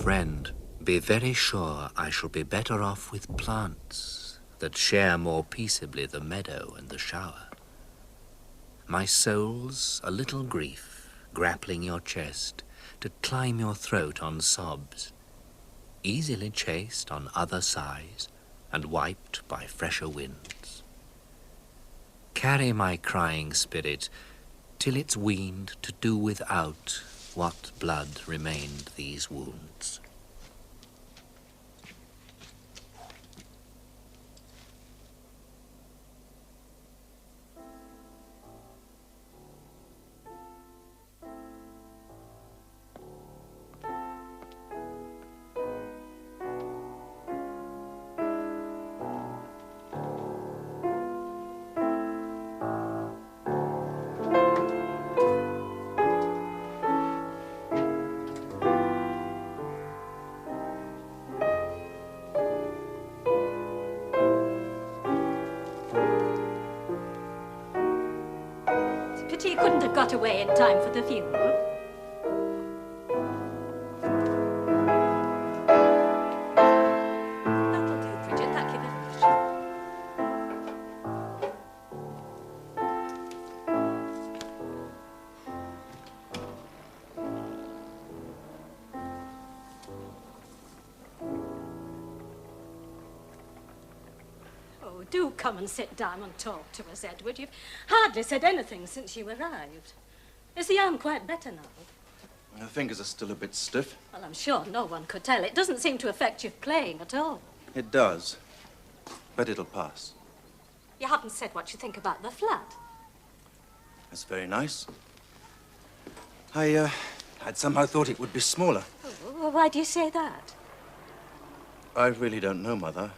friend, be very sure I shall be better off with plants that share more peaceably the meadow and the shower. My soul's a little grief, grappling your chest, to climb your throat on sobs, easily chased on other sighs and wiped by fresher winds. Carry my crying spirit till it's weaned to do without what blood remained these wounds. Pity you couldn't have got away in time for the funeral. That'll do, Bridget. Thank you very much. Oh, do come and sit down and talk to us, Edward. You've hardly said anything since you arrived. Is the arm quite better now? My fingers are still a bit stiff. Well, I'm sure no one could tell. It doesn't seem to affect your playing at all. It does, but it'll pass. You haven't said what you think about the flat. That's very nice. I'd somehow thought it would be smaller. Oh, well, why do you say that? I really don't know, Mother.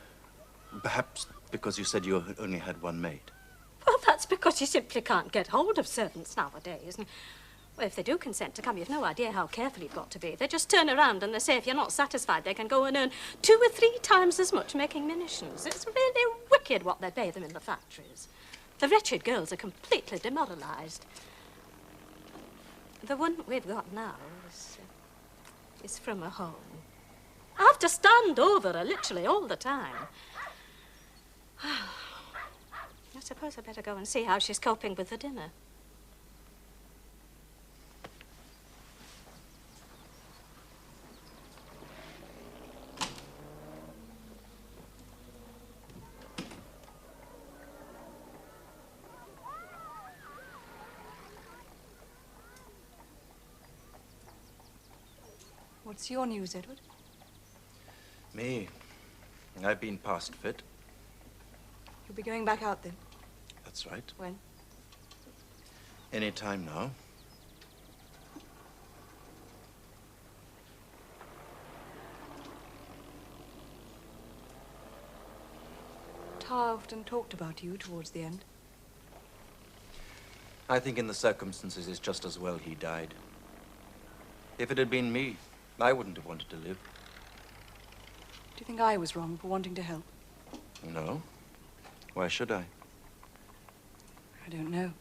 Perhaps because you said you only had one maid. Well, that's because you simply can't get hold of servants nowadays. And, well, if they do consent to come, you've no idea how careful you've got to be. They just turn around and they say if you're not satisfied, they can go and earn 2 or 3 times as much making munitions. It's really wicked what they pay them in the factories. The wretched girls are completely demoralized. The one we've got now is from a home. I have to stand over her literally all the time. I suppose I'd better go and see how she's coping with the dinner. What's your news, Edward? Me? I've been past fit. You'll be going back out then? That's right. When? Any time now. Tar often talked about you towards the end. I think in the circumstances it's just as well he died. If it had been me, I wouldn't have wanted to live. Do you think I was wrong for wanting to help? No. Why should I? I don't know.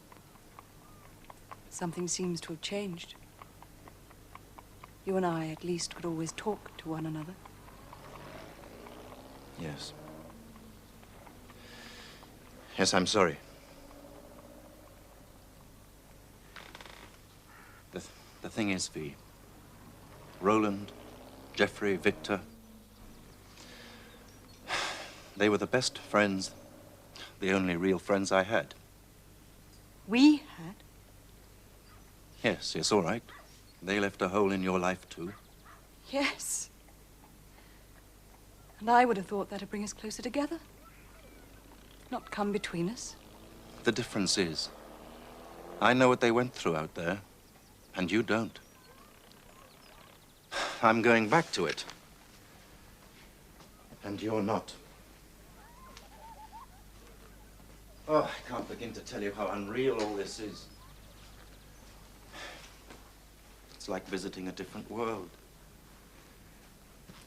But something seems to have changed. You and I, at least, could always talk to one another. Yes. Yes, I'm sorry. The thing is, V, Roland, Geoffrey, Victor, they were the best friends, the only real friends I had. We had? Yes, all right. They left a hole in your life, too. Yes. And I would have thought that'd bring us closer together. Not come between us. The difference is, I know what they went through out there, and you don't. I'm going back to it. And you're not. Oh, I can't begin to tell you how unreal all this is. It's like visiting a different world.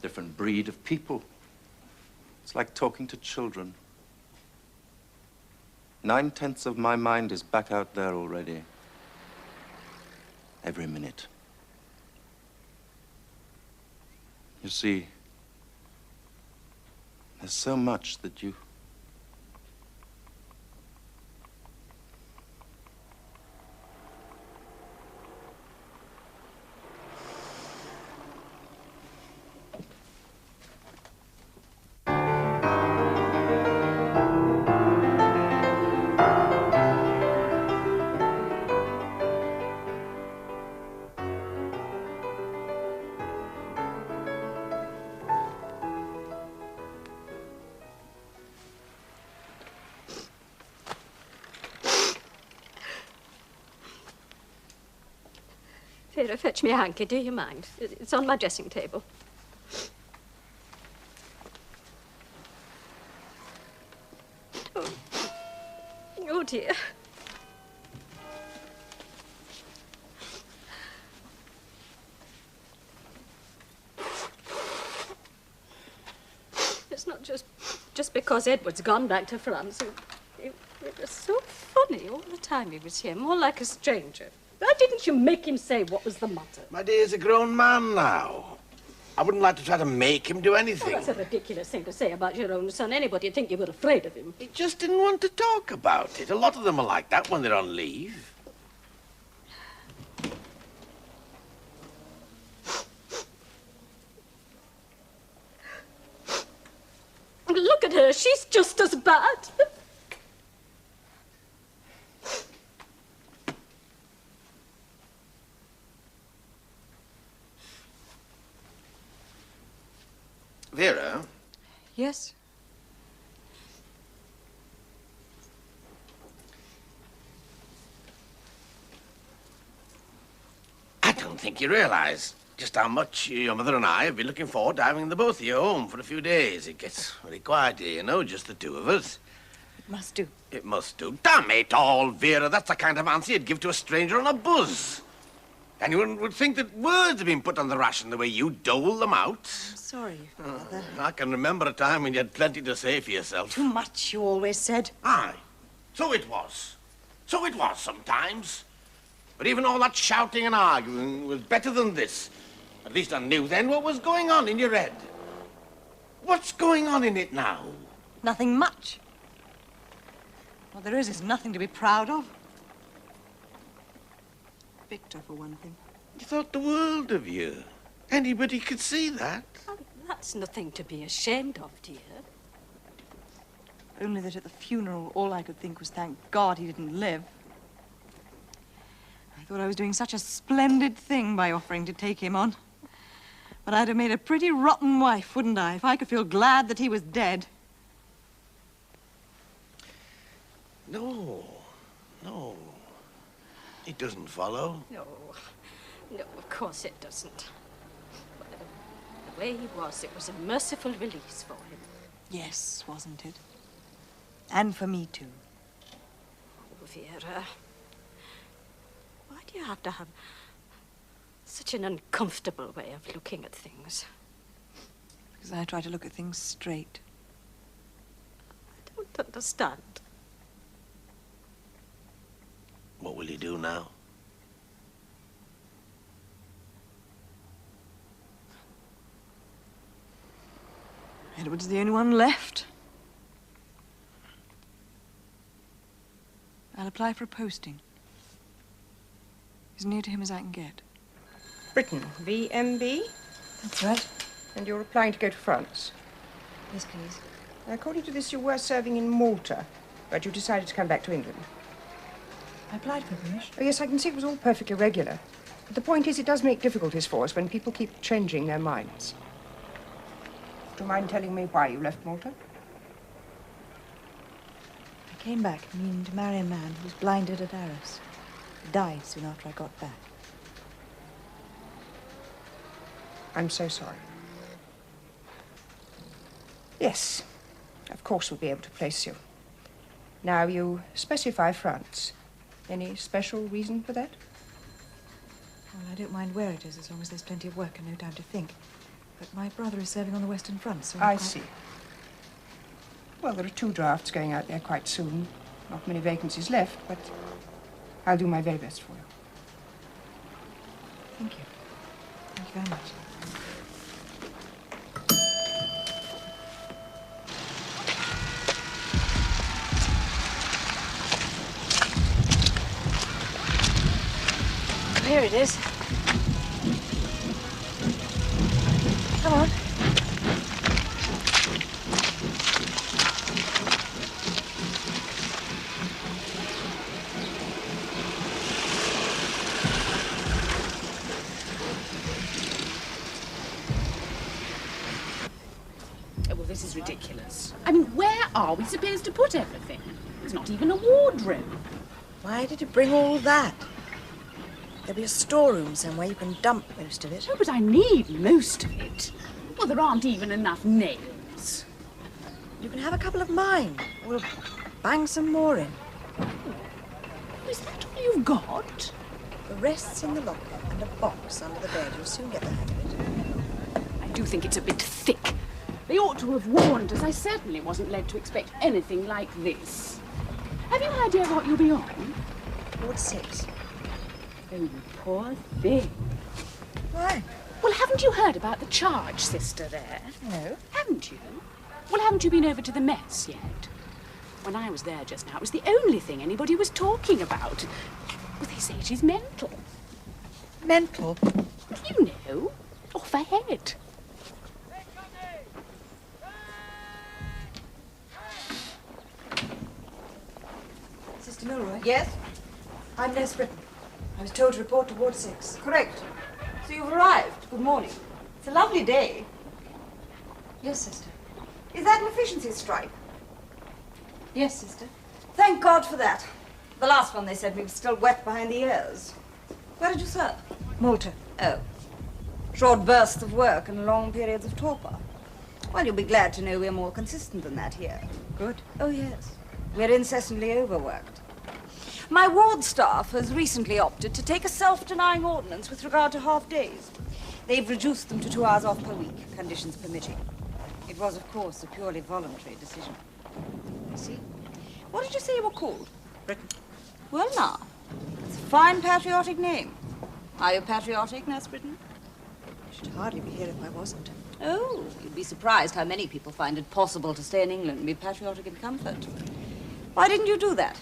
Different breed of people. It's like talking to children. 9/10 of my mind is back out there already. Every minute. You see, there's so much that you... Vera, fetch me a hanky, do you mind? It's on my dressing table. Oh dear. It's not just because Edward's gone back to France. It was so funny all the time he was here, more like a stranger. Why didn't you make him say what was the matter? My dear, he's a grown man now. I wouldn't like to try to make him do anything. Oh, that's a ridiculous thing to say about your own son. Anybody'd think you were afraid of him. He just didn't want to talk about it. A lot of them are like that when they're on leave. Look at her. She's just as bad. Vera? Yes? I don't think you realize just how much your mother and I have been looking forward to having the both of you home for a few days. It gets very quiet here, you know, just the two of us. It must do. It must do. Damn it all, Vera. That's the kind of answer you'd give to a stranger on a buzz. Anyone would think that words have been put on the ration the way you dole them out. I'm sorry, Father. I can remember a time when you had plenty to say for yourself. Too much, you always said. Aye, so it was. So it was sometimes. But even all that shouting and arguing was better than this. At least I knew then what was going on in your head. What's going on in it now? Nothing much. What there is nothing to be proud of. Victor, for one thing. You thought the world of you. Anybody could see that. Oh, that's nothing to be ashamed of, dear. Only that at the funeral, all I could think was, thank God he didn't live. I thought I was doing such a splendid thing by offering to take him on. But I'd have made a pretty rotten wife, wouldn't I, if I could feel glad that he was dead. No. It doesn't follow. No, of course it doesn't. But the way he was, it was a merciful release for him. Yes, wasn't it? And for me, too. Oh, Vera. Why do you have to have such an uncomfortable way of looking at things? Because I try to look at things straight. I don't understand. What will you do now? Edward's the only one left. I'll apply for a posting. As near to him as I can get. Britain, VMB? That's right. And you're applying to go to France? Yes, please. According to this, you were serving in Malta, but you decided to come back to England. I applied for permission. Oh, yes, I can see it was all perfectly regular. But the point is, it does make difficulties for us when people keep changing their minds. Do you mind telling me why you left Malta? I came back meaning to marry a man who was blinded at Arras. He died soon after I got back. I'm so sorry. Yes, of course we'll be able to place you. Now, you specify France. Any special reason for that? Well, I don't mind where it is, as long as there's plenty of work and no time to think. But my brother is serving on the Western Front, so I see. Well, there are 2 drafts going out there quite soon. Not many vacancies left, but I'll do my very best for you. Thank you. Thank you very much. Here it is. Come on. Oh, well, this is ridiculous. I mean, where are we supposed to put everything? There's not even a wardrobe. Why did you bring all that? There'll be a storeroom somewhere you can dump most of it. Oh, but I need most of it. Well, there aren't even enough nails. You can have a couple of mine. We'll bang some more in. Oh, is that all you've got? The rest's in the locker and a box under the bed. You'll soon get the hang of it. I do think it's a bit thick. They ought to have warned us. I certainly wasn't led to expect anything like this. Have you an idea what you'll be on? Ward 6. Oh, you poor thing. Why? Well, haven't you heard about the charge sister there? No. Haven't you? Well, haven't you been over to the mess yet? When I was there just now, it was the only thing anybody was talking about. Well, they say she's mental. Mental? You know, off her head. Sister Milroy? Yes? I'm Nurse Brittain. I was told to report to Ward 6. Correct. So you've arrived. Good morning. It's a lovely day. Yes, sister. Is that an efficiency strike? Yes, sister. Thank God for that. The last one they said we were still wet behind the ears. Where did you serve? Malta. Oh. Short bursts of work and long periods of torpor. Well, you'll be glad to know we're more consistent than that here. Good. Oh, yes. We're incessantly overworked. My ward staff has recently opted to take a self-denying ordinance with regard to half days. They've reduced them to 2 hours off per week, conditions permitting. It was, of course, a purely voluntary decision. I see. What did you say you were called? Brittain. Well, now, that's a fine patriotic name. Are you patriotic, Nurse Brittain? I should hardly be here if I wasn't. Oh, you'd be surprised how many people find it possible to stay in England and be patriotic in comfort. Why didn't you do that?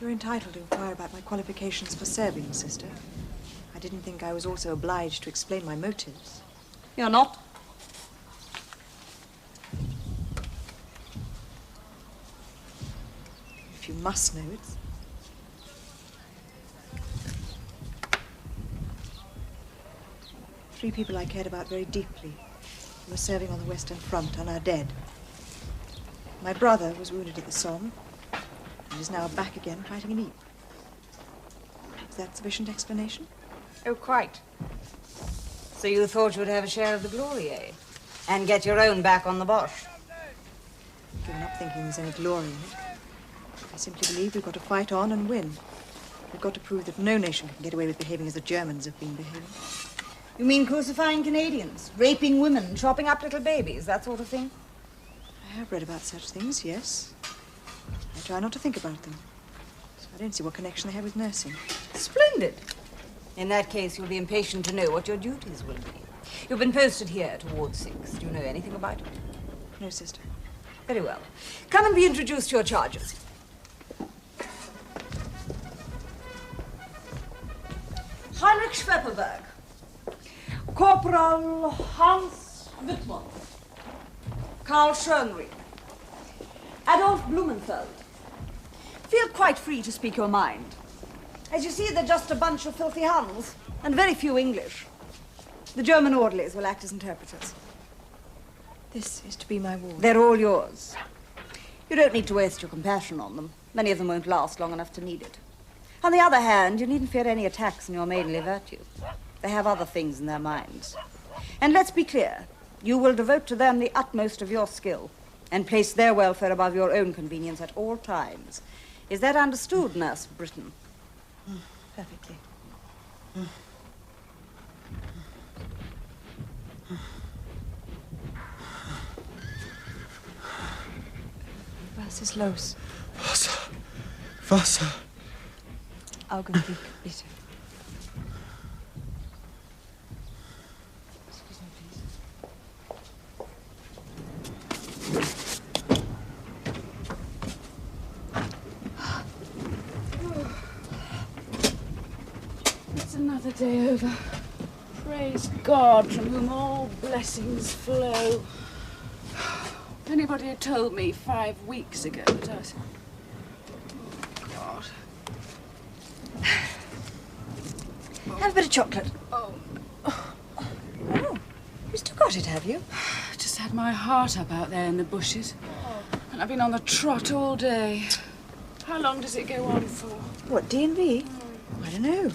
You're entitled to inquire about my qualifications for serving, sister. I didn't think I was also obliged to explain my motives. You're not. If you must know, it's... Three people I cared about very deeply who were serving on the Western Front and are dead. My brother was wounded at the Somme and is now back again fighting in Ypres. Is that sufficient explanation? Oh, quite. So you thought you'd have a share of the glory, eh? And get your own back on the Boche? I've given up thinking there's any glory in it. I simply believe we've got to fight on and win. We've got to prove that no nation can get away with behaving as the Germans have been behaving. You mean crucifying Canadians, raping women, chopping up little babies, that sort of thing? I have read about such things, yes. I try not to think about them. So I don't see what connection they have with nursing. Splendid. In that case, you'll be impatient to know what your duties will be. You've been posted here to Ward 6. Do you know anything about it? No, sister. Very well. Come and be introduced to your charges. Heinrich Schwepperberg. Corporal Hans Wittmann. Karl Schönried. Adolf Blumenfeld. Feel quite free to speak your mind. As you see, they're just a bunch of filthy Huns, and very few English. The German orderlies will act as interpreters. This is to be my ward. They're all yours. You don't need to waste your compassion on them. Many of them won't last long enough to need it. On the other hand, you needn't fear any attacks on your maidenly virtue. They have other things in their minds. And let's be clear, you will devote to them the utmost of your skill and place their welfare above your own convenience at all times. Is that understood, Nurse Brittain? Perfectly. Was ist los? Wasser. Wasser. Augenblick, bitte. Excuse me, please. Another day over. Praise God, from whom all blessings flow. If anybody had told me 5 weeks ago that I was... Oh, God. Have a bit of chocolate. Oh. Oh, you still got it, have you? Just had my heart up out there in the bushes. And I've been on the trot all day. How long does it go on for? What, D&B? I don't know.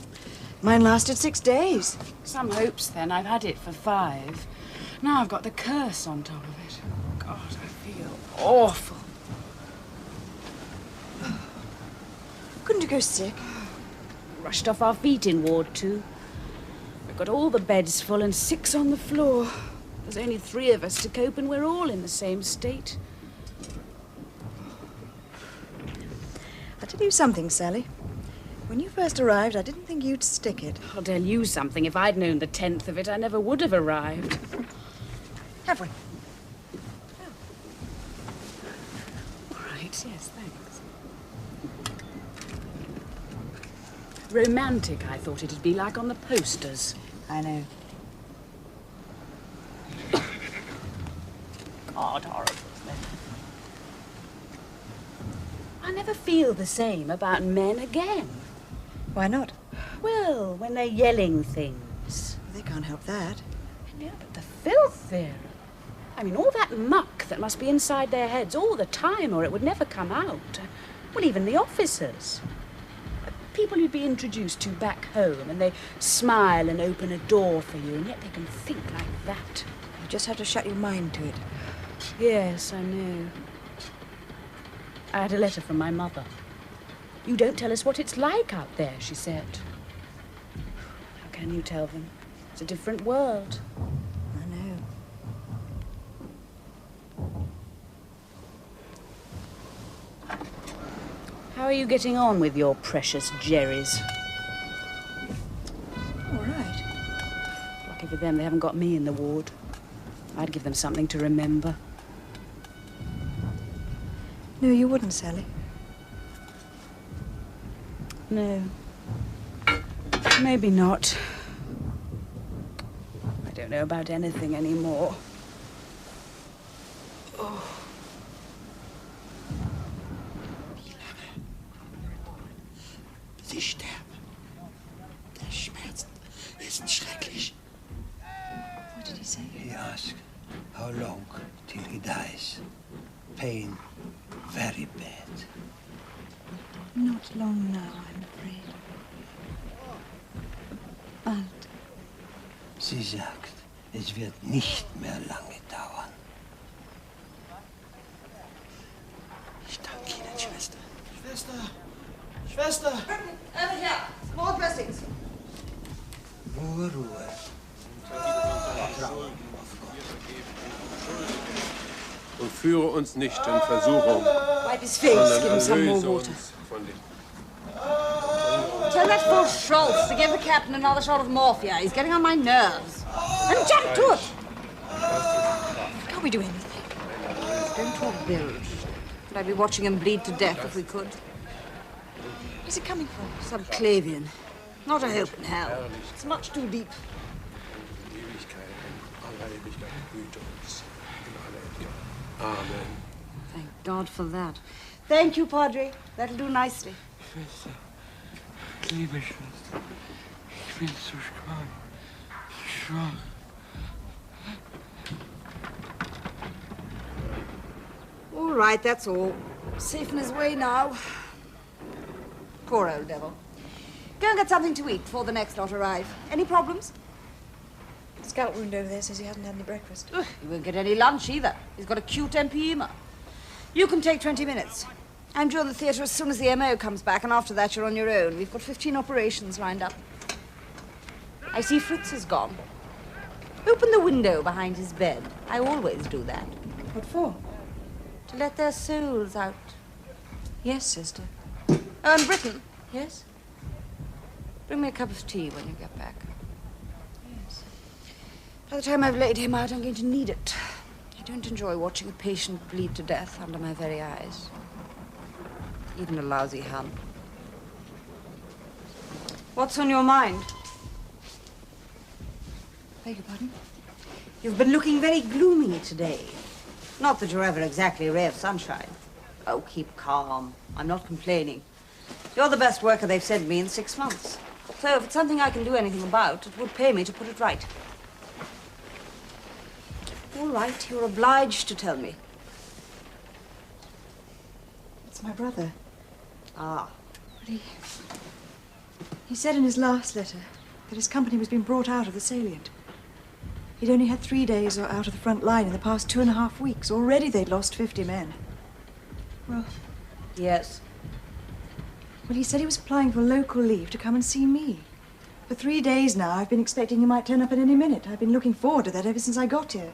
Mine lasted 6 days. Some hopes then. I've had it for 5. Now I've got the curse on top of it. God, I feel awful. Couldn't you go sick? Rushed off our feet in Ward 2. We've got all the beds full and 6 on the floor. There's only 3 of us to cope and we're all in the same state. I'll tell you something, Sally. When you first arrived, I didn't think you'd stick it. I'll tell you something. If I'd known the 10th of it, I never would have arrived. Have one. All right, yes, thanks. Romantic, I thought it'd be like on the posters. I know. God, horrible. I never feel the same about men again. Why not? Well, when they're yelling things. They can't help that. I know, but the filth there. I mean, all that muck that must be inside their heads all the time, or it would never come out. Well, even the officers. People you'd be introduced to back home, and they smile and open a door for you, and yet they can think like that. You just have to shut your mind to it. Yes, I know. I had a letter from my mother. You don't tell us what it's like out there, she said. How can you tell them? It's a different world. I know. How are you getting on with your precious Jerrys? All right. Lucky for them, they haven't got me in the ward. I'd give them something to remember. No, you wouldn't, Sally. No. Maybe not. I don't know about anything anymore. Oh. Sie sterben. Der Schmerz ist schrecklich. What did he say? He asked how long till he dies. Pain very bad. Not long now, I'm afraid. Bald. Sie sagt, es wird nicht mehr lange dauern. Ich danke Ihnen, Schwester. Schwester! Schwester! Over here. More dressings. Ruhe, Ruhe. Und führe uns nicht in Versuchung, Wipe his face. Give him some more erlöse water. uns von dem. Tell that fool Schultz to give the captain another shot of morphia. He's getting on my nerves. And jump to it. Can't we do anything? Don't talk bilge. But I'd be watching him bleed to death if we could. Where's it coming from? Subclavian. Not a hope in hell. It's much too deep. Amen. Thank God for that. Thank you, Padre. That'll do nicely. Schwester, liebe Schwester, ich bin so schwach. Schwach. All right, that's all. Safe in his way now. Poor old devil. Go and get something to eat before the next lot arrive. Any problems? Scout wound over there says he hasn't had any breakfast. Ugh, he won't get any lunch either. He's got acute empyema. You can take 20 minutes. I'm due in the theatre as soon as the MO comes back, and after that you're on your own. We've got 15 operations lined up. I see Fritz is gone. Open the window behind his bed. I always do that. What for? To let their souls out. Yes, sister. Oh, and Brittain, Yes? bring me a cup of tea when you get back. Yes. By the time I've laid him out, I'm going to need it. I don't enjoy watching a patient bleed to death under my very eyes. Even a lousy Hun. What's on your mind? Beg your pardon? You've been looking very gloomy today. Not that you're ever exactly a ray of sunshine. Oh, keep calm. I'm not complaining. You're the best worker they've sent me in 6 months. So if it's something I can do anything about, it would pay me to put it right. All right, you're obliged to tell me. It's my brother. Ah. But he said in his last letter that his company was being brought out of the salient. He'd only had 3 days out of the front line in the past 2.5 weeks. Already they'd lost 50 men. Well... Yes. Well, he said he was applying for local leave to come and see me. For 3 days now, I've been expecting he might turn up at any minute. I've been looking forward to that ever since I got here.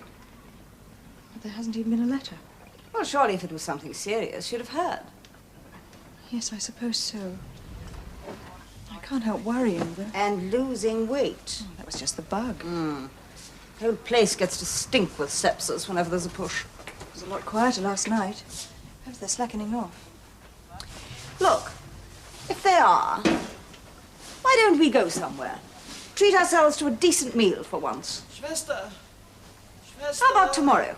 But there hasn't even been a letter. Well, surely if it was something serious, you'd have heard. Yes, I suppose so. I can't help worrying, though. And losing weight. Oh, that was just the bug. The whole place gets to stink with sepsis whenever there's a push. It was a lot quieter last night. Perhaps they're slackening off. Look, if they are, why don't we go somewhere? Treat ourselves to a decent meal for once. Schwester! Schwester! How about tomorrow?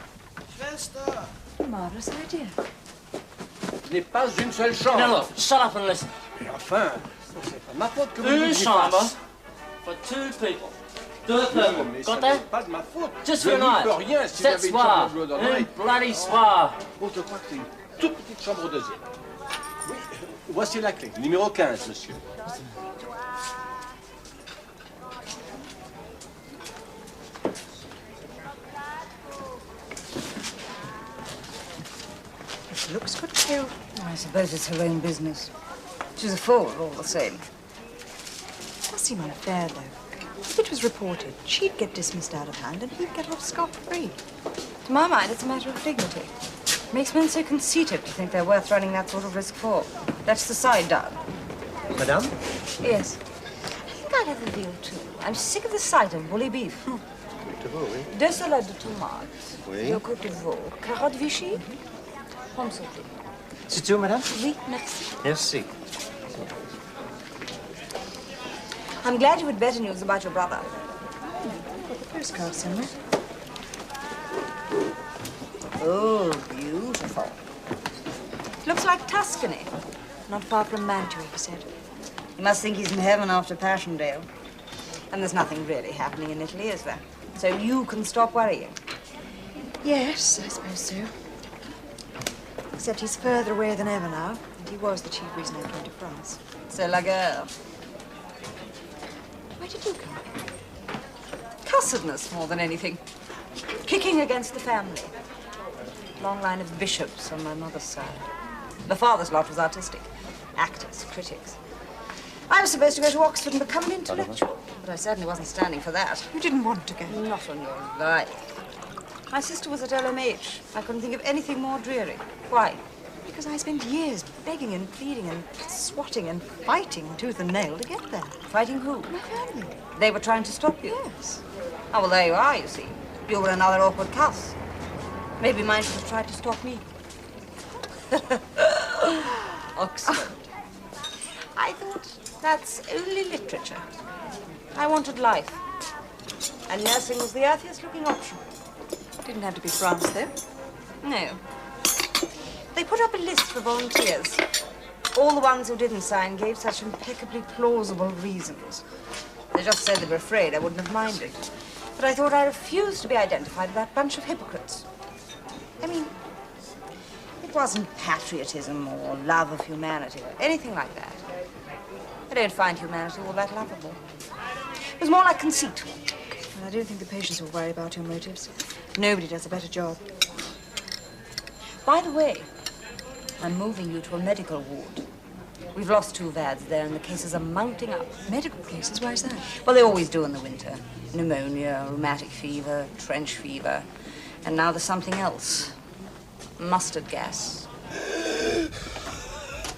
Schwester! Marvelous idea. Je n'ai pas une seule chambre. No, shut up and listen. Mais enfin, c'est pas ma faute que vous Une me chambre fasse. for 2 people. 2 Non, people. mais ça Got that? n'est pas de ma faute. Just Je for a n'y night. peux rien si Cette j'avais une soir. chambre dans Une l'oreille. bloody soir. Oh, je crois que c'est une toute petite chambre au deuxième. Oui, voici la clé. Numéro 15, monsieur. It looks good, Cheryl. I suppose it's her own business. She's a fool, all the same. It does seem unfair, though. If it was reported, she'd get dismissed out of hand and he'd get off scot-free. To my mind, it's a matter of dignity. It makes men so conceited to think they're worth running that sort of risk for. That's the side down. Madame? Yes. I think I'll have a veal too. I'm sick of the sight of woolly beef. Deux salades de tomates. Oui. 2 côtes de veau. Carottes Vichy. Pomme sautée. C'est tout, madame? Oui, merci. Merci. I'm glad you had better news about your brother. Got the postcard somewhere. Oh, beautiful. It looks like Tuscany. Not far from Mantua, he said. You must think he's in heaven after Passchendaele. And there's nothing really happening in Italy, is there? So you can stop worrying. Yes, I suppose so. Except he's further away than ever now, and he was the chief reason I came to France. C'est la guerre. Why did you come? Cussedness more than anything. Kicking against the family. Long line of bishops on my mother's side. The father's lot was artistic. Actors, critics. I was supposed to go to Oxford and become an intellectual, but I certainly wasn't standing for that. You didn't want to go? Not on your life. My sister was at LMH. I couldn't think of anything more dreary. Why? Because I spent years begging and pleading and swatting and fighting tooth and nail to get there. Fighting who? My family. They were trying to stop you? Yes. Oh, well, there you are, you see. You were another awkward cuss. Maybe mine should have tried to stop me. Oxford. I thought that's only literature. I wanted life. And nursing was the earthiest-looking option. Didn't have to be France, though. No. They put up a list for volunteers. All the ones who didn't sign gave such impeccably plausible reasons. They just said they were afraid I wouldn't have minded. But I thought I refused to be identified with that bunch of hypocrites. I mean, it wasn't patriotism or love of humanity or anything like that. I don't find humanity all that lovable. It was more like conceit. Well, I don't think the patients will worry about your motives. Nobody does a better job. By the way, I'm moving you to a medical ward. We've lost 2 VADs there and the cases are mounting up. Medical cases? Why is that? Well, they always do in the winter. Pneumonia, rheumatic fever, trench fever. And now there's something else. Mustard gas.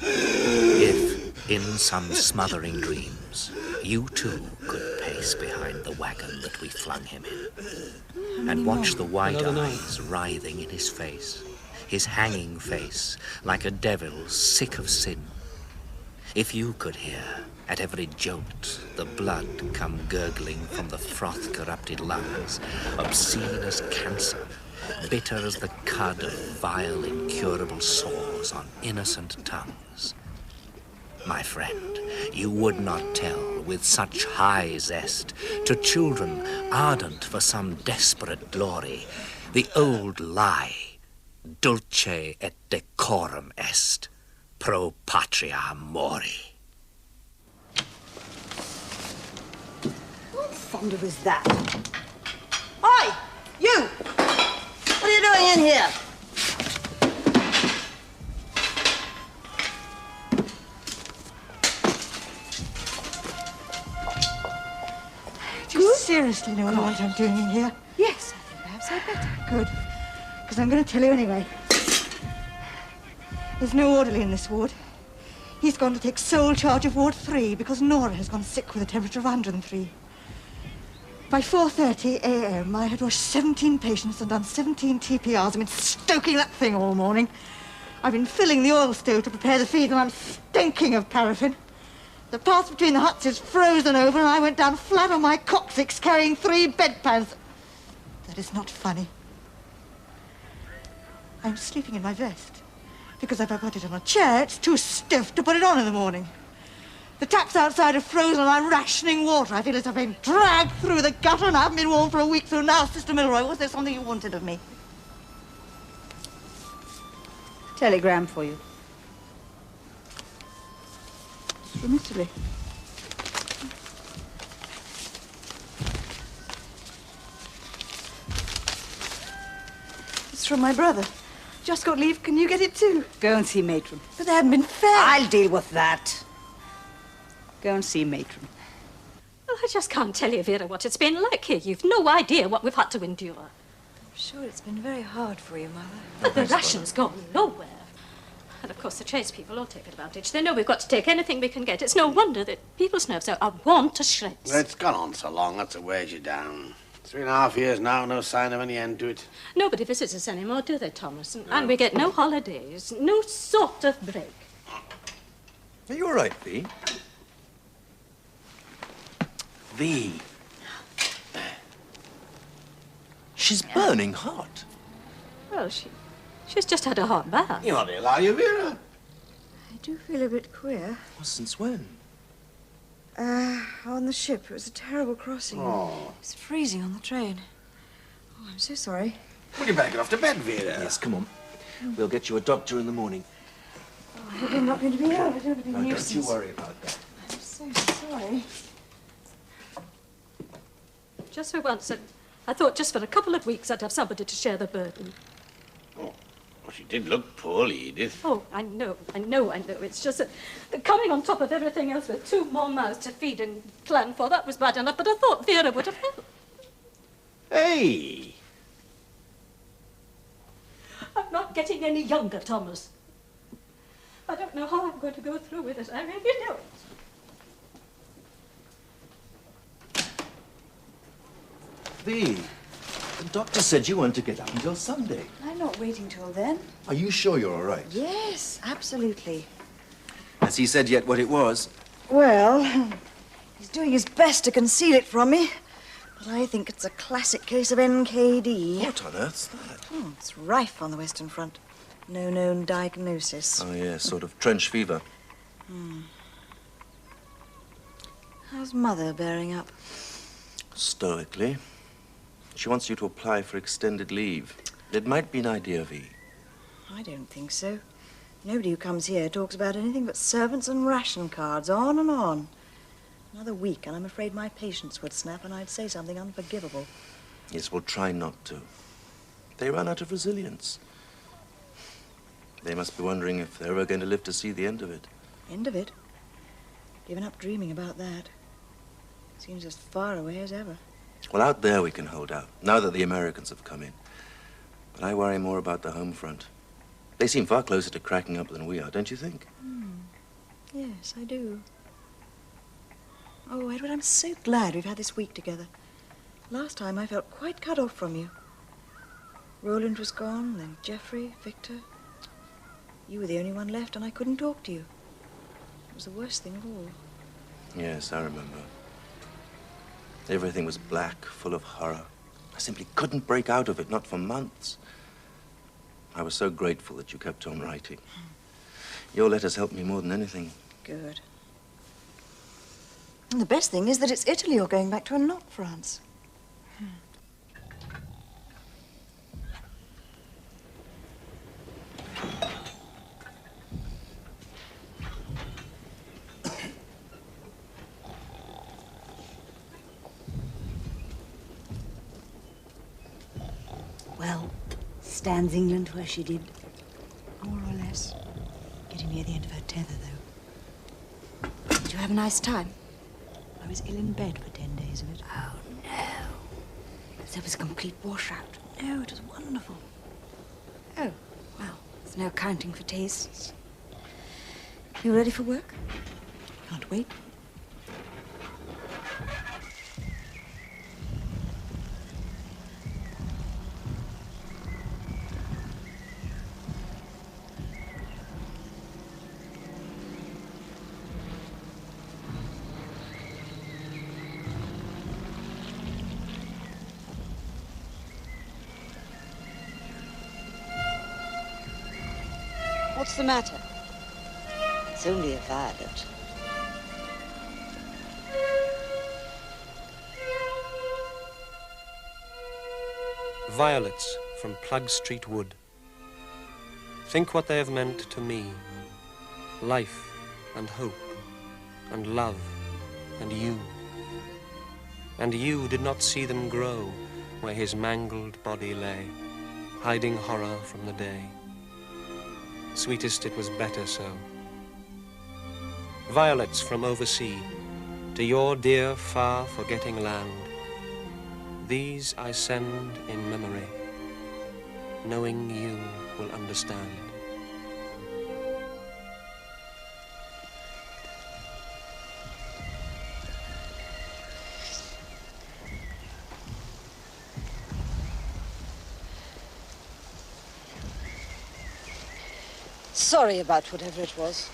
If, in some smothering dreams, you too could pace behind the wagon that we flung him in, and watch the white eyes writhing in his face, his hanging face, like a devil sick of sin. If you could hear, at every jolt, the blood come gurgling from the froth-corrupted lungs, obscene as cancer, bitter as the cud of vile, incurable sores on innocent tongues. My friend, you would not tell with such high zest to children ardent for some desperate glory the old lie, dulce et decorum est, pro patria mori. What thunder was that? Oi! You! What are you doing in here? Do you seriously know what I'm doing in here? Yes, I think perhaps I'd better. Good. Because I'm going to tell you anyway. There's no orderly in this ward. He's gone to take sole charge of Ward 3 because Nora has gone sick with a temperature of 103. By 4:30 a.m., I had washed 17 patients and done 17 TPRs. I've been stoking that thing all morning. I've been filling the oil stove to prepare the feed, and I'm stinking of paraffin. The path between the huts is frozen over, and I went down flat on my coccyx carrying 3 bedpans. That is not funny. I'm sleeping in my vest. Because if I put it on a chair, it's too stiff to put it on in the morning. The taps outside are frozen and I'm rationing water. I feel as if I've been dragged through the gutter and I haven't been warm for a week through. Now, Sister Milroy, was there something you wanted of me? Telegram for you. It's from Italy. It's from my brother. Just got leave. Can you get it too? Go and see Matron. But they haven't been fair. I'll deal with that. Go and see Matron. Well, I just can't tell you, Vera, what it's been like here. You've no idea what we've had to endure. I'm sure it's been very hard for you, Mother. But the rations go nowhere. And of course the tradespeople all take advantage. They know we've got to take anything we can get. It's no wonder that people's nerves are worn to shreds. Well, it's gone on so long, that's what wears you down. 3.5 years now, no sign of any end to it. Nobody visits us anymore, do they, Thomas? And we get no holidays, no sort of break. Are you all right, V? V. She's burning hot. Well, she's just had a hot bath. You hardly allow you, Vera. I do feel a bit queer. Well, since when? On the ship. It was a terrible crossing. Oh. It was freezing on the train. Oh, I'm so sorry. Well, you better get off to bed, Vera. Yes, come on. We'll get you a doctor in the morning. Oh, I hope I'm not going to be out. I don't want to be a No, don't nuisance. you worry about that. I'm so sorry. Just for once, I thought just for a couple of weeks I'd have somebody to share the burden. Well, she did look poorly, Edith. Oh, I know. It's just that coming on top of everything else with 2 more mouths to feed and plan for, that was bad enough, but I thought Vera would have helped. Hey! I'm not getting any younger, Thomas. I don't know how I'm going to go through with it. I really don't. V, the doctor said you weren't to get up until Sunday. I'm not waiting till then. Are you sure you're all right? Yes, absolutely. Has he said yet what it was? Well, he's doing his best to conceal it from me. But I think it's a classic case of NKD. What on earth's that? Oh, it's rife on the Western Front. No known diagnosis. Oh, yes, sort of trench fever. How's Mother bearing up? Stoically. She wants you to apply for extended leave. It might be an idea, V. I don't think so. Nobody who comes here talks about anything but servants and ration cards, on and on. Another week, and I'm afraid my patience would snap, and I'd say something unforgivable. Yes, we'll try not to. They run out of resilience. They must be wondering if they're ever going to live to see the end of it. End of it? Given up dreaming about that. Seems as far away as ever. Well, out there we can hold out, now that the Americans have come in. But I worry more about the home front. They seem far closer to cracking up than we are, don't you think? Yes, I do. Oh, Edward, I'm so glad we've had this week together. Last time I felt quite cut off from you. Roland was gone, then Geoffrey, Victor. You were the only one left, and I couldn't talk to you. It was the worst thing of all. Yes, I remember. Everything was black, full of horror. I simply couldn't break out of it, not for months. I was so grateful that you kept on writing. Your letters helped me more than anything. Good. And the best thing is that it's Italy you're going back to and not France. Well, stands England where she did? More or less. Getting near the end of her tether, though. Did you have a nice time? I was ill in bed for 10 days of it. Oh, no. There was a complete washout. No, it was wonderful. Oh, well, there's no accounting for tastes. You ready for work? Can't wait. What's the matter? It's only a violet. Violets from Plug Street Wood. Think what they have meant to me. Life and hope and love and you. And you did not see them grow where his mangled body lay, hiding horror from the day. Sweetest, it was better so. Violets from oversea, to your dear, far forgetting land. These I send in memory, knowing you will understand. Sorry about whatever it was.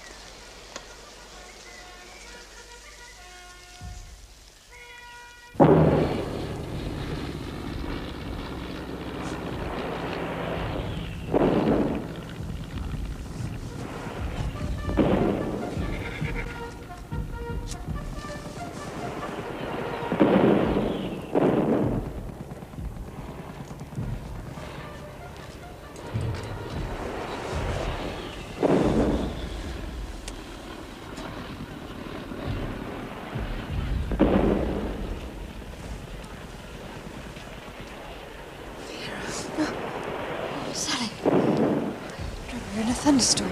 Thunderstorm.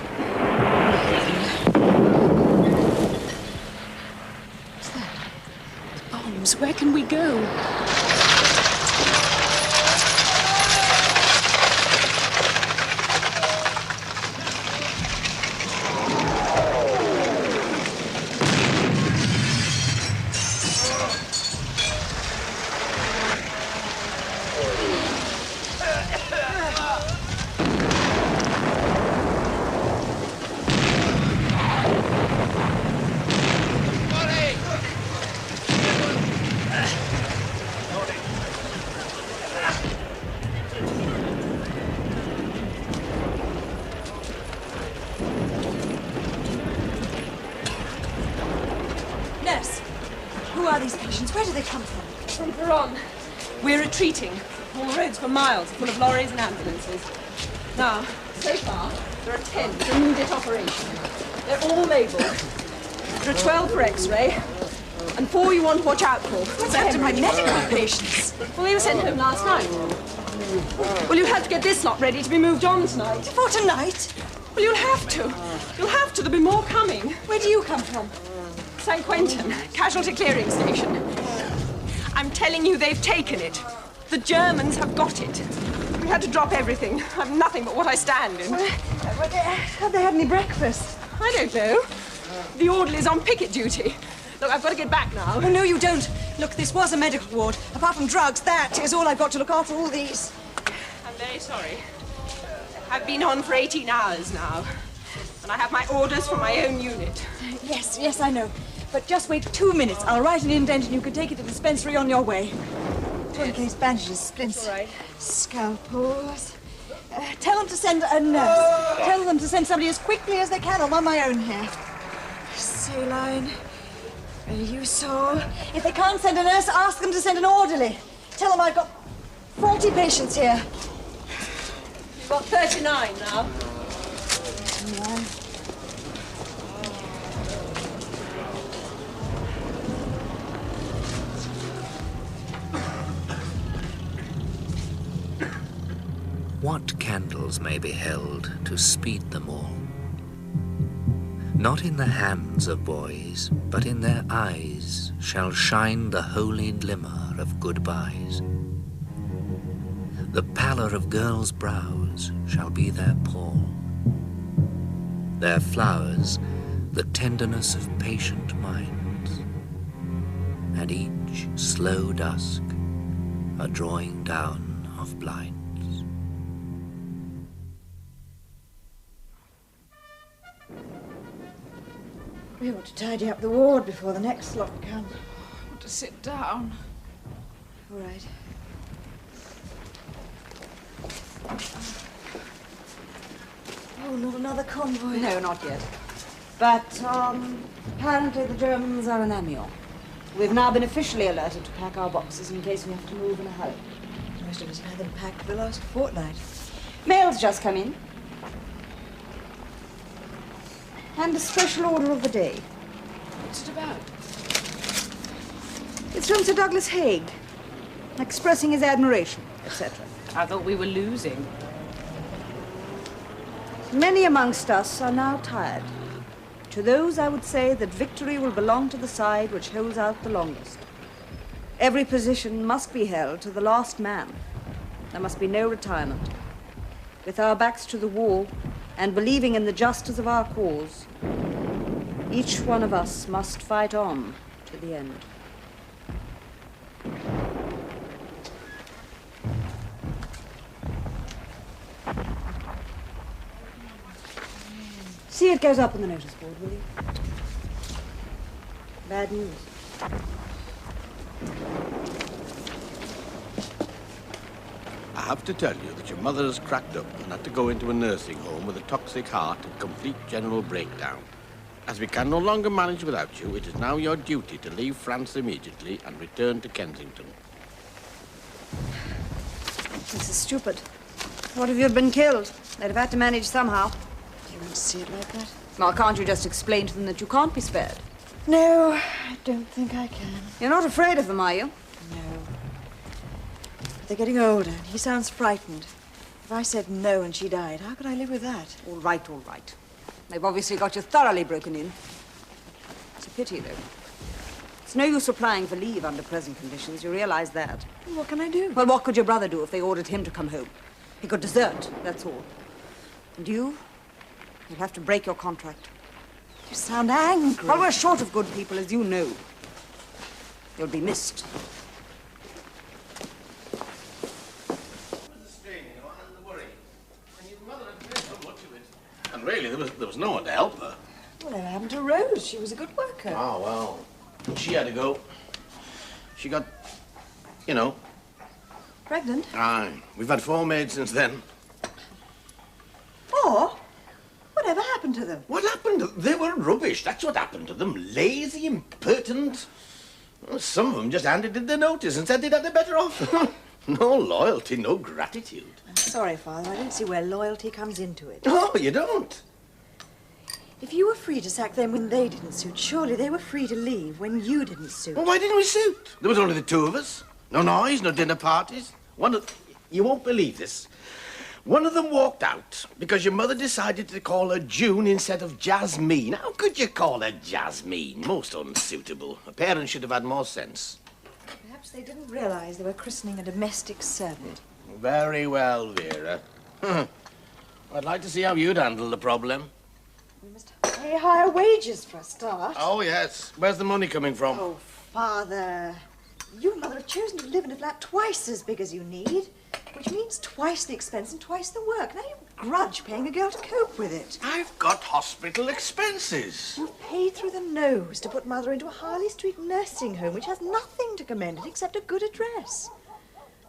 What's that? The bombs. Where can we go? Where do they come from? From Peron. We're retreating. All the roads for miles are full of lorries and ambulances. Now, so far, there are 10 for immediate operation. They're all labelled. There are 12 for X-ray, and 4 you want to watch out for. What's after my medical patients? Well, they were sent home last night. Well, you have to get this lot ready to be moved on tonight. For tonight? Well, you'll have to. You'll have to. There'll be more coming. Where do you come from? St. Quentin, casualty clearing station. I'm telling you, they've taken it. The Germans have got it. We had to drop everything. I've nothing but what I stand in. Have they had any breakfast? I don't know. The orderly's on picket duty. Look, I've got to get back now. Oh, no, you don't. Look, this was a medical ward. Apart from drugs, that is all I've got to look after all these. I'm very sorry. I've been on for 18 hours now. And I have my orders from my own unit. Yes, yes, I know. But just wait 2 minutes. I'll write an indent and you can take it to the dispensary on your way. Tourniquets, bandages, splints, All right. scalpels. Tell them to send a nurse. Tell them to send somebody as quickly as they can. I'm on my own here. Saline. You saw. If they can't send a nurse, ask them to send an orderly. Tell them I've got 40 patients here. You've got 39 now. Yeah. What candles may be held to speed them all? Not in the hands of boys, but in their eyes shall shine the holy glimmer of goodbyes. The pallor of girls' brows shall be their pall. Their flowers, the tenderness of patient minds. And each slow dusk, a drawing down of blinds. We ought to tidy up the ward before the next lot comes. I want to sit down. All right. Oh, not another convoy. No, not yet. But, apparently the Germans are in Amiens. We've now been officially alerted to pack our boxes in case we have to move in a hurry. Most of us have had them packed for the last fortnight. Mail's just come in. And a special order of the day. What's it about? It's from Sir Douglas Haig, expressing his admiration, etc. I thought we were losing. Many amongst us are now tired. To those, I would say that victory will belong to the side which holds out the longest. Every position must be held to the last man. There must be no retirement. With our backs to the wall, and believing in the justice of our cause, each one of us must fight on to the end. See it goes up on the notice board, will you? Bad news. I have to tell you that your mother has cracked up and had to go into a nursing home with a toxic heart and complete general breakdown. As we can no longer manage without you, it is now your duty to leave France immediately and return to Kensington. This is stupid. What if you'd been killed? They'd have had to manage somehow. You don't see it like that? Well, can't you just explain to them that you can't be spared? No, I don't think I can. You're not afraid of them, are you? No. They're getting older. He sounds frightened. If I said no and she died, how could I live with that? All right, all right. They've obviously got you thoroughly broken in. It's a pity, though. It's no use applying for leave under present conditions. You realize that. What can I do? Well, what could your brother do if they ordered him to come home? He could desert, that's all. And you'll have to break your contract. You sound angry. Well, we're short of good people, as you know. You'll be missed. And really, there was no one to help her. Whatever happened to Rose? She was a good worker. Oh, well, she had to go. She got, you know. Pregnant? Aye. We've had 4 maids since then. 4? Whatever happened to them? What happened? They were rubbish. That's what happened to them. Lazy, impertinent. Well, some of them just handed in their notice and said they'd have it better off. No loyalty, no gratitude. I'm sorry, Father. I don't see where loyalty comes into it. Oh, you don't? If you were free to sack them when they didn't suit, surely they were free to leave when you didn't suit. Well, why didn't we suit? There was only the 2 of us. No noise, no dinner parties. You won't believe this. One of them walked out because your mother decided to call her June instead of Jasmine. How could you call her Jasmine? Most unsuitable. Her parents should have had more sense. Perhaps they didn't realize they were christening a domestic servant. Very well, Vera. I'd like to see how you'd handle the problem. We must pay higher wages for a start. Oh, yes. Where's the money coming from? Oh, Father. You and Mother have chosen to live in a flat twice as big as you need. Which means twice the expense and twice the work. Now you grudge paying a girl to cope with it. I've got hospital expenses. You've paid through the nose to put Mother into a Harley Street nursing home, which has nothing to commend it except a good address.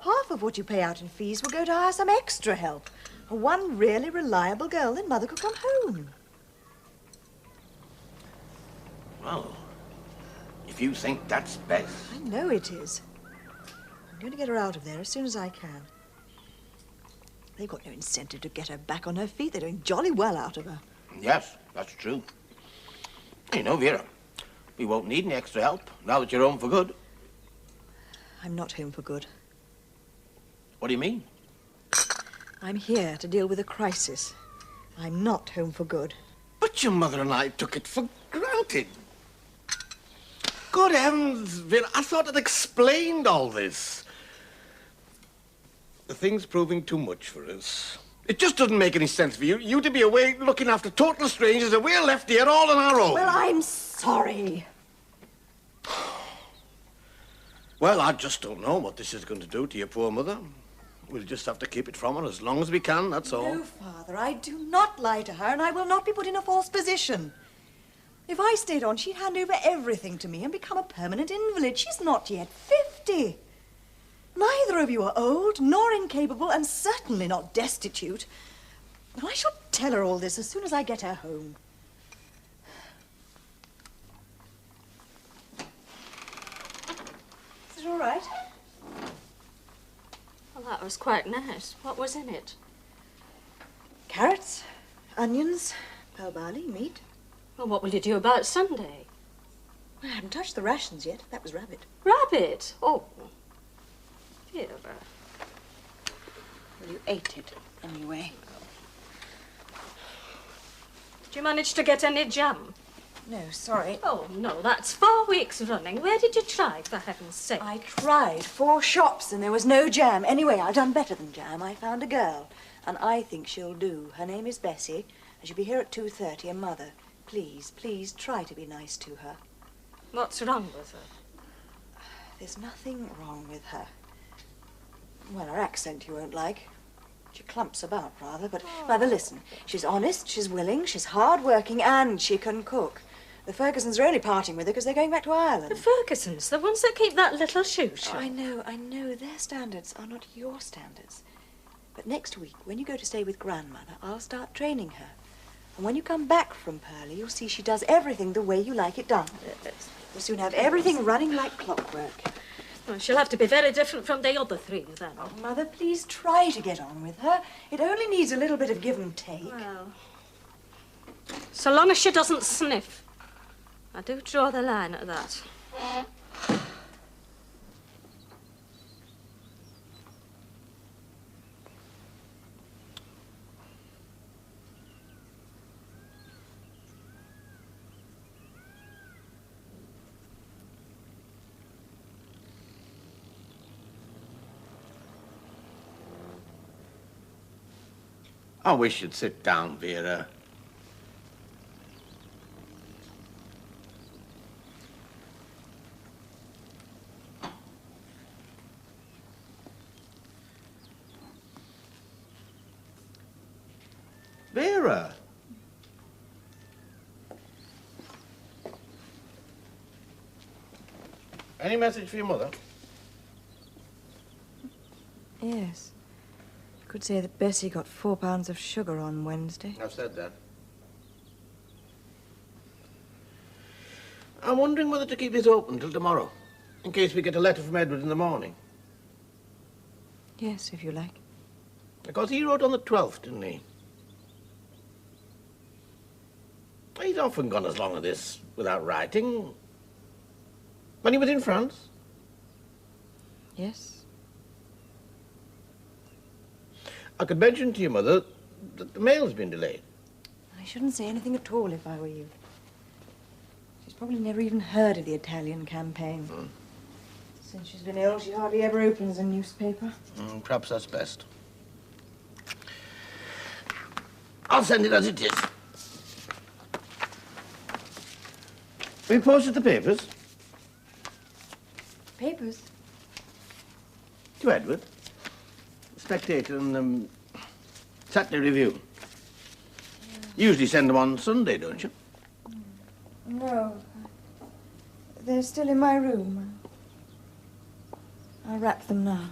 Half of what you pay out in fees will go to hire some extra help. One really reliable girl, then Mother could come home. Well, if you think that's best. I know it is. I'm going to get her out of there as soon as I can. They've got no incentive to get her back on her feet. They're doing jolly well out of her. Yes, that's true. You know, Vera, we won't need any extra help now that you're home for good. I'm not home for good. What do you mean? I'm here to deal with a crisis. I'm not home for good. But your mother and I took it for granted. Good heavens, Vera, I thought I'd explained all this. The thing's proving too much for us. It just doesn't make any sense for you to be away looking after total strangers and we're left here all on our own. Well, I'm sorry. Well, I just don't know what this is going to do to your poor mother. We'll just have to keep it from her as long as we can, that's all. No, Father, I do not lie to her, and I will not be put in a false position. If I stayed on, she'd hand over everything to me and become a permanent invalid. She's not yet 50. Neither of you are old, nor incapable, and certainly not destitute. And I shall tell her all this as soon as I get her home. Is it all right? Well, that was quite nice. What was in it? Carrots, onions, pearl barley, meat. Well, what will you do about Sunday? I haven't touched the rations yet. That was rabbit. Rabbit? Oh. Vera. Well, you ate it, anyway. Did you manage to get any jam? No, sorry. Oh, no, that's 4 weeks running. Where did you try, for heaven's sake? I tried 4 shops and there was no jam. Anyway, I've done better than jam. I found a girl, and I think she'll do. Her name is Bessie, and she'll be here at 2:30. And Mother, please, please try to be nice to her. What's wrong with her? There's nothing wrong with her. Well, her accent you won't like. She clumps about, rather, but Mother, listen. She's honest, she's willing, she's hard-working, and she can cook. The Fergusons are only parting with her because they're going back to Ireland. The Fergusons? The ones that keep that little shoe shop? I know. Their standards are not your standards. But next week, when you go to stay with Grandmother, I'll start training her. And when you come back from Pearlie, you'll see she does everything the way you like it done. We'll soon have everything running like clockwork. Well, she'll have to be very different from the other 3, then. Oh, Mother, please try to get on with her. It only needs a little bit of give and take. Well, so long as she doesn't sniff. I do draw the line at that. I wish you'd sit down, Vera. Vera. Any message for your mother? Yes. Could say that Bessie got 4 pounds of sugar on Wednesday. I've said that. I'm wondering whether to keep this open till tomorrow, in case we get a letter from Edward in the morning. Yes, if you like. Because he wrote on the 12th, didn't he? He's often gone as long as this without writing. When he was in France? Yes. I could mention to your mother that the mail's been delayed. I shouldn't say anything at all if I were you. She's probably never even heard of the Italian campaign. Since she's been ill, she hardly ever opens a newspaper. Perhaps that's best. I'll send it as it is. We posted the papers. Papers? To Edward. Spectator and Saturday Review. You usually send them on Sunday, don't you? No. They're still in my room. I'll wrap them now.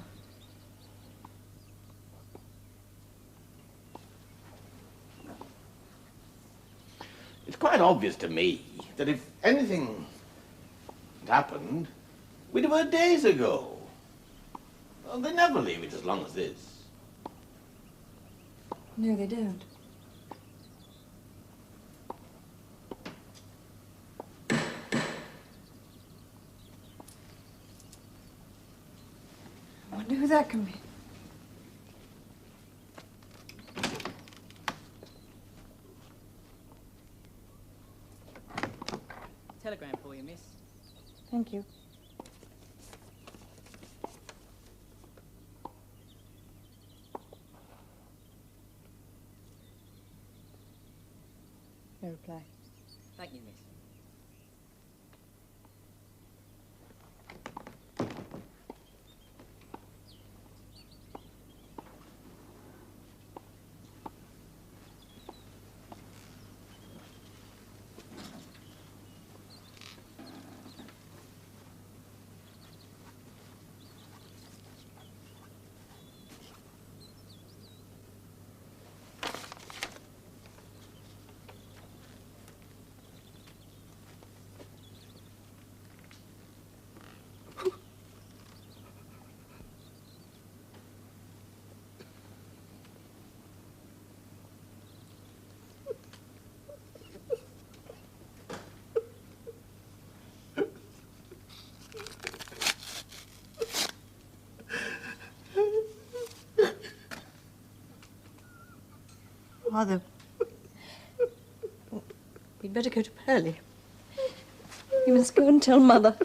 It's quite obvious to me that if anything had happened, we'd have heard days ago. Well, they never leave it as long as this. No, they don't. I wonder who that can be. Telegram for you, miss. Thank you. No reply. Thank you, miss. Father, we'd better go to Pearlie. We must go and tell Mother.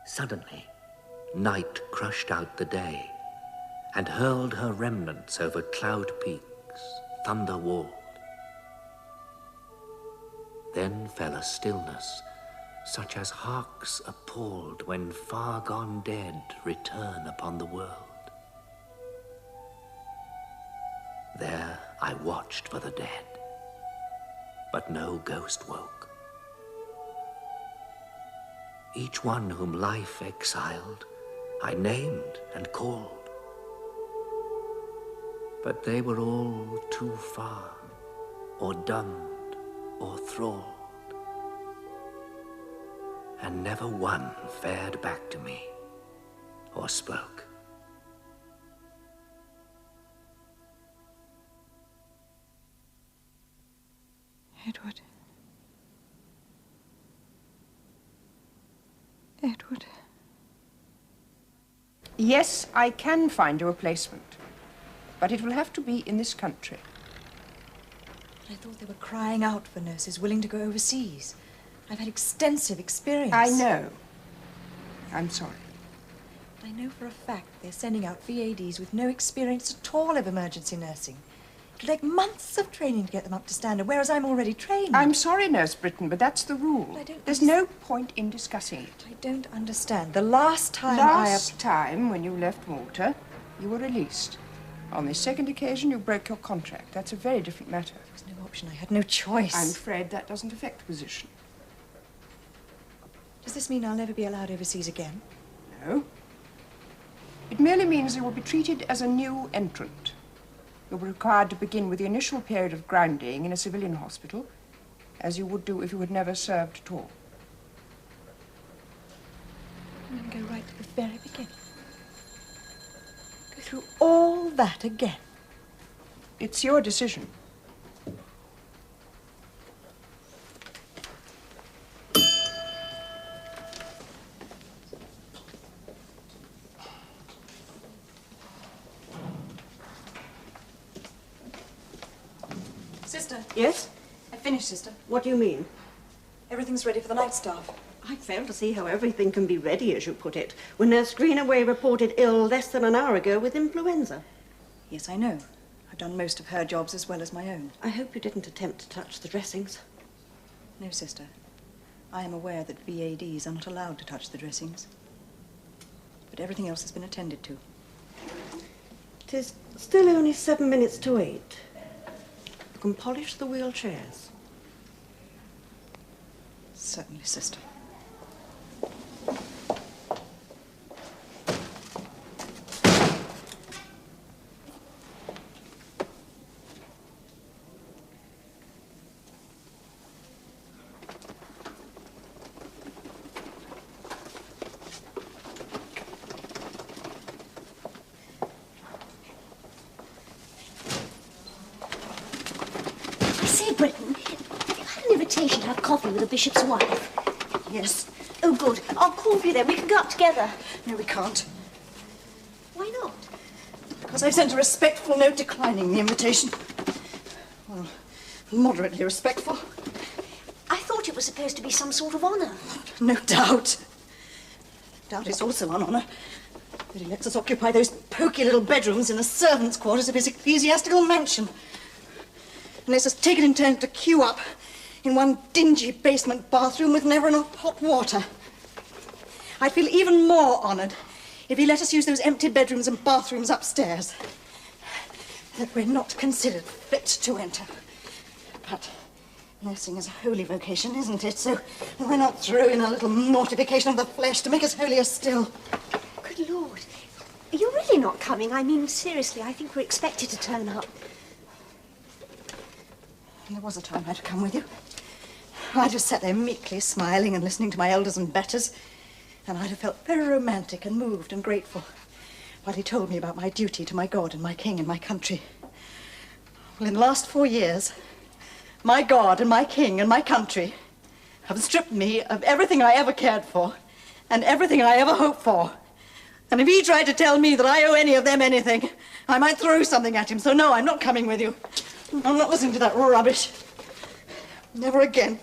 Suddenly, night crushed out the day and hurled her remnants over cloud peaks, thunder-walled. Then fell a stillness, such as harks appalled when far-gone dead return upon the world. There I watched for the dead, but no ghost woke. Each one whom life exiled, I named and called, but they were all too far, or dumbed, or thralled, and never one fared back to me or spoke. Edward. Edward. Yes, I can find you a placement, but it will have to be in this country. But I thought they were crying out for nurses willing to go overseas. I've had extensive experience. I know. I'm sorry. But I know for a fact they're sending out VADs with no experience at all of emergency nursing. It'll take months of training to get them up to standard, whereas I'm already trained. I'm sorry, Nurse Brittain, but that's the rule. There's no point in discussing it. I don't understand. The last time Last time, when you left Malta, you were released. On this second occasion, you broke your contract. That's a very different matter. There was no option. I had no choice. I'm afraid that doesn't affect the position. Does this mean I'll never be allowed overseas again? No. It merely means you will be treated as a new entrant. You'll be required to begin with the initial period of grounding in a civilian hospital, as you would do if you had never served at all. I'm going to go right to the very beginning. Go through all that again. It's your decision. Sister. Yes? I finished, Sister. What do you mean? Everything's ready for the night staff. I fail to see how everything can be ready, as you put it, when Nurse Greenaway reported ill less than an hour ago with influenza. Yes, I know. I've done most of her jobs as well as my own. I hope you didn't attempt to touch the dressings. No, sister. I am aware that VADs are not allowed to touch the dressings. But everything else has been attended to. 'Tis still only 7 minutes to 8. You can polish the wheelchairs. Certainly, sister. Brittain, have you had an invitation to have coffee with the bishop's wife? Yes. Oh, good. I'll call for you then. We can go up together. No, we can't. Why not? Because I've sent a respectful note declining the invitation. Well, moderately respectful. I thought it was supposed to be some sort of honour. No doubt. Doubt is also an honour. That he lets us occupy those poky little bedrooms in the servants' quarters of his ecclesiastical mansion. And lets us take it in turn to queue up in one dingy basement bathroom with never enough hot water. I'd feel even more honoured if he let us use those empty bedrooms and bathrooms upstairs that we're not considered fit to enter. But nursing is a holy vocation, isn't it? So why not throw in a little mortification of the flesh to make us holier still? Good Lord. You're really not coming? I mean, seriously, I think we're expected to turn up. There was a time I'd have come with you. I'd have sat there meekly smiling and listening to my elders and betters, and I'd have felt very romantic and moved and grateful while he told me about my duty to my God and my king and my country. Well, in the last 4 years, my God and my king and my country have stripped me of everything I ever cared for and everything I ever hoped for. And if he tried to tell me that I owe any of them anything, I might throw something at him. So no, I'm not coming with you. I'm not listening to that rubbish. Never again.